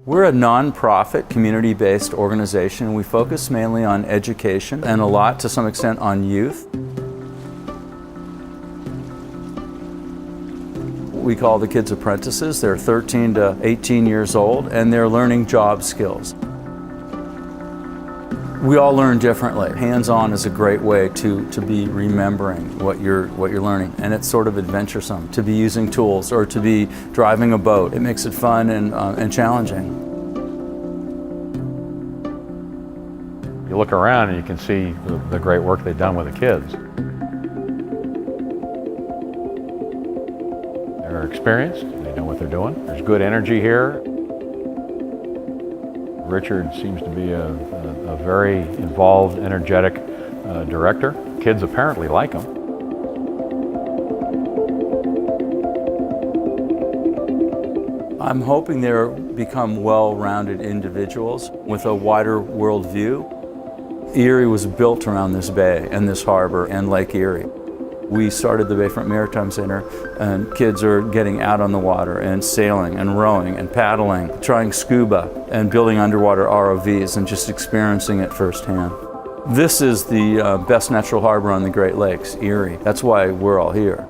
We're a non-profit, community-based organization. We focus mainly on education and a lot, to some extent, on youth. We call the kids apprentices. They're 13 to 18 years old, and they're learning job skills. We all learn differently. Hands-on is a great way to be remembering what you're learning, and it's sort of adventuresome to be using tools or to be driving a boat. It makes it fun and challenging. You look around and you can see the great work they've done with the kids. They're experienced, they know what they're doing. There's good energy here. Richard seems to be a very involved, energetic director. Kids apparently like him. I'm hoping they'll become well-rounded individuals with a wider worldview. Erie was built around this bay and this harbor and Lake Erie. We started the Bayfront Maritime Center, and kids are getting out on the water and sailing and rowing and paddling, trying scuba and building underwater ROVs and just experiencing it firsthand. This is the best natural harbor on the Great Lakes, Erie. That's why we're all here.